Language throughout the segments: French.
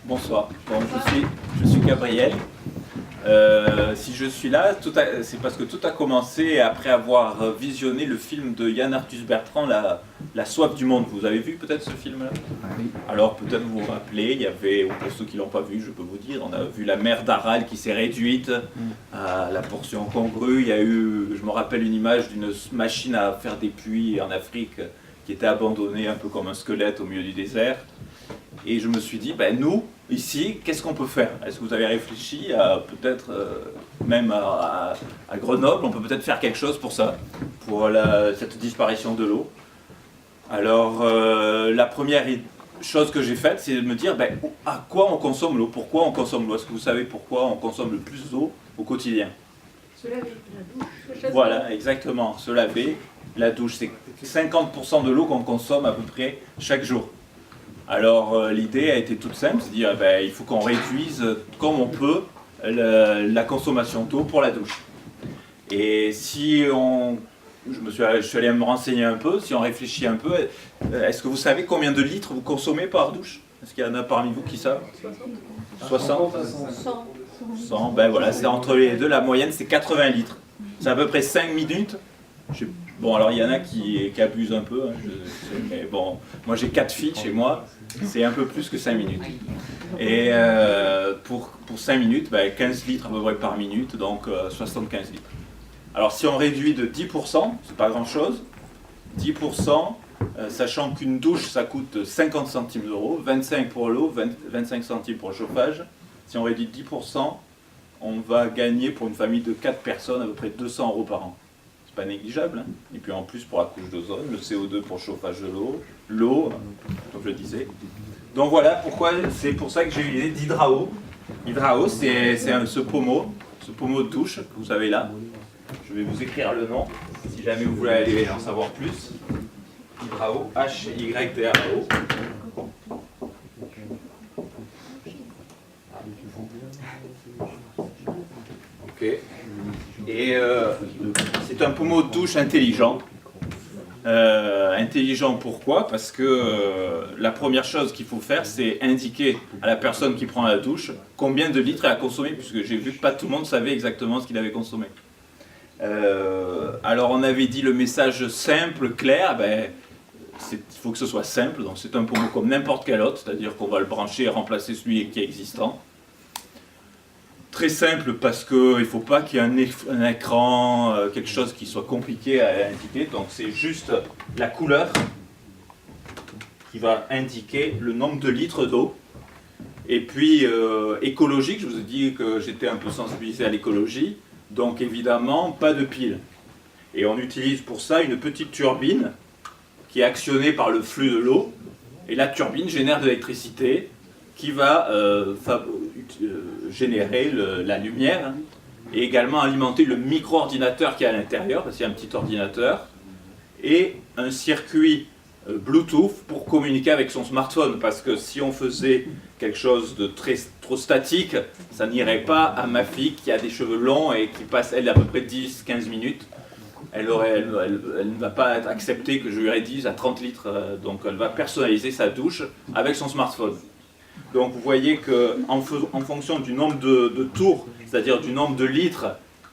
Bonsoir. Bon, je suis Gabriel. Si je suis là, c'est parce que tout a commencé après avoir visionné le film de Yann Arthus Bertrand, La soif du monde. Vous avez vu peut-être ce film-là? Oui. Alors peut-être vous vous rappelez, il y avait, ou pour ceux qui ne l'ont pas vu, je peux vous dire, on a vu la mer d'Aral qui s'est réduite à la portion congrue. Il y a eu, je me rappelle, une image d'une machine à faire des puits en Afrique qui était abandonnée un peu comme un squelette au milieu du désert. Et je me suis dit, ben nous, ici, qu'est-ce qu'on peut faire? Est-ce que vous avez réfléchi à peut-être, même à Grenoble, on peut peut-être faire quelque chose pour ça, pour cette disparition de l'eau? Alors, la première chose que j'ai faite, c'est de me dire, ben, à quoi on consomme l'eau? Pourquoi on consomme l'eau? Est-ce que vous savez pourquoi on consomme le plus d'eau au quotidien? Se laver, la douche. Voilà, exactement, se laver. La douche, c'est 50% de l'eau qu'on consomme à peu près chaque jour. Alors l'idée a été toute simple, c'est de dire il faut qu'on réduise comme on peut la consommation d'eau pour la douche. Et si je suis allé me renseigner un peu, si on réfléchit un peu, est-ce que vous savez combien de litres vous consommez par douche? Est-ce qu'il y en a parmi vous qui savent? 60 100, ben voilà, c'est entre les deux, la moyenne c'est 80 litres. C'est à peu près 5 minutes. Bon, alors il y en a qui abusent un peu, hein, mais bon, moi j'ai 4 filles chez moi, c'est un peu plus que 5 minutes. Et pour 5 minutes, 15 litres à peu près par minute, donc 75 litres. Alors si on réduit de 10%, c'est pas grand chose, 10%, sachant qu'une douche ça coûte 50 centimes d'euros, 25 pour l'eau, 25 centimes pour le chauffage, si on réduit de 10%, on va gagner pour une famille de 4 personnes à peu près 200 euros par an. Pas négligeable, hein. Et puis en plus pour la couche d'ozone, le CO2 pour le chauffage de l'eau, comme je le disais. Donc voilà c'est pour ça que j'ai eu l'idée d'Hydrao. Hydrao, c'est ce pommeau de douche que vous avez là. Je vais vous écrire le nom, si jamais vous voulez aller en savoir plus. Hydrao, H-Y-D-R-A-O. Ok. Et c'est un pommeau de douche intelligent. Intelligent pourquoi? Parce que la première chose qu'il faut faire, c'est indiquer à la personne qui prend la douche combien de litres elle a consommé, puisque j'ai vu que pas tout le monde savait exactement ce qu'il avait consommé. Alors on avait dit le message simple, clair, il faut que ce soit simple, donc c'est un pommeau comme n'importe quel autre, c'est-à-dire qu'on va le brancher et remplacer celui qui est existant. Très simple parce qu'il ne faut pas qu'il y ait un écran, quelque chose qui soit compliqué à indiquer. Donc c'est juste la couleur qui va indiquer le nombre de litres d'eau. Et puis écologique, je vous ai dit que j'étais un peu sensibilisé à l'écologie. Donc évidemment, pas de pile. Et on utilise pour ça une petite turbine qui est actionnée par le flux de l'eau. Et la turbine génère de l'électricité qui va générer la lumière, hein, et également alimenter le micro-ordinateur qui est à l'intérieur, parce qu'il y a un petit ordinateur, et un circuit Bluetooth pour communiquer avec son smartphone, parce que si on faisait quelque chose de trop statique, ça n'irait pas à ma fille qui a des cheveux longs et qui passe, elle, à peu près 10-15 minutes. Elle ne va pas accepter que je lui réduise à 30 litres, donc elle va personnaliser sa douche avec son smartphone. Donc vous voyez qu'en fonction du nombre de tours, c'est-à-dire du nombre de litres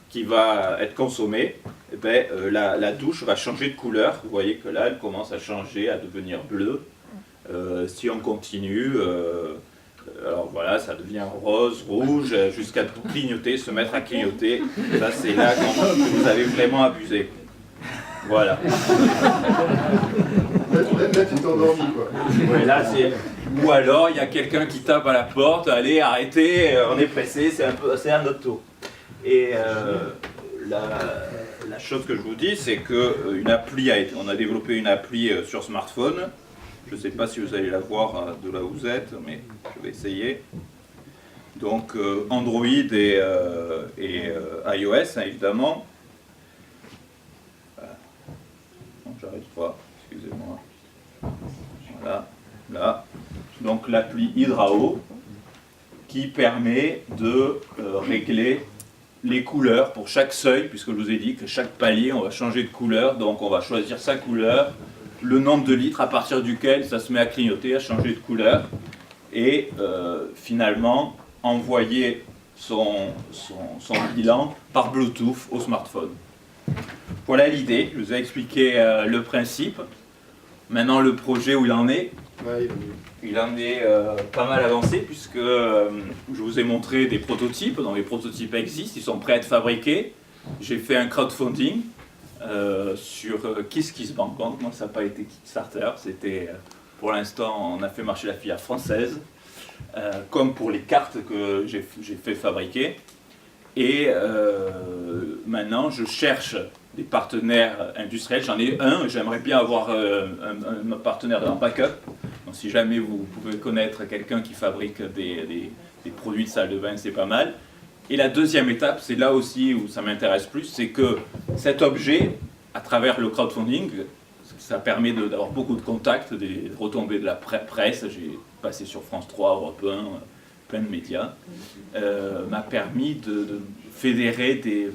qui va être consommé, la douche va changer de couleur. Vous voyez que là, elle commence à changer, à devenir bleue. Si on continue, alors voilà, ça devient rose, rouge, jusqu'à clignoter, se mettre à clignoter. Ça, c'est là quand vous avez vraiment abusé. Voilà. Là, tu t'es endormi, quoi. Ouais, là, ou alors, il y a quelqu'un qui tape à la porte, allez, arrêtez, on est pressé, c'est à notre tour. Et la chose que je vous dis, c'est qu'on a développé une appli sur smartphone. Je ne sais pas si vous allez la voir de là où vous êtes, mais je vais essayer. Donc, Android et iOS, hein, évidemment. Non, j'arrête pas, excusez-moi. Voilà, là. Donc l'appli Hydrao qui permet de régler les couleurs pour chaque seuil, puisque je vous ai dit que chaque palier on va changer de couleur, donc on va choisir sa couleur, le nombre de litres à partir duquel ça se met à clignoter, à changer de couleur. et finalement envoyer son bilan par Bluetooth au smartphone. Voilà l'idée, je vous ai expliqué le principe. Maintenant le projet où il en est, Ouais, il en est pas mal avancé puisque je vous ai montré des prototypes, donc les prototypes existent, ils sont prêts à être fabriqués. J'ai fait un crowdfunding sur KissKissBank. Moi ça n'a pas été Kickstarter, c'était pour l'instant on a fait marcher la filière française, comme pour les cartes que j'ai fait fabriquer. Et maintenant je cherche des partenaires industriels, j'en ai un, j'aimerais bien avoir un partenaire en backup. Donc si jamais vous pouvez connaître quelqu'un qui fabrique des produits de salle de bain, c'est pas mal. Et la deuxième étape, c'est là aussi où ça m'intéresse plus, c'est que cet objet, à travers le crowdfunding, ça permet d'avoir beaucoup de contacts, des retombées de la presse, j'ai passé sur France 3, Europe 1, plein de médias, m'a permis de fédérer des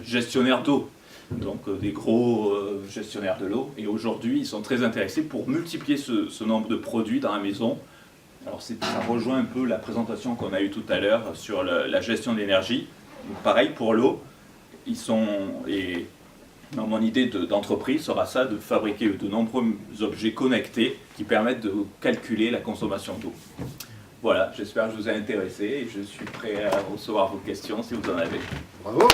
gestionnaires d'eau. Donc des gros gestionnaires de l'eau, et aujourd'hui ils sont très intéressés pour multiplier ce nombre de produits dans la maison. Alors ça rejoint un peu la présentation qu'on a eue tout à l'heure sur la gestion de l'énergie. Pareil pour l'eau, mon idée d'entreprise sera ça, de fabriquer de nombreux objets connectés qui permettent de calculer la consommation d'eau. Voilà, j'espère que je vous ai intéressé et je suis prêt à recevoir vos questions si vous en avez. Bravo.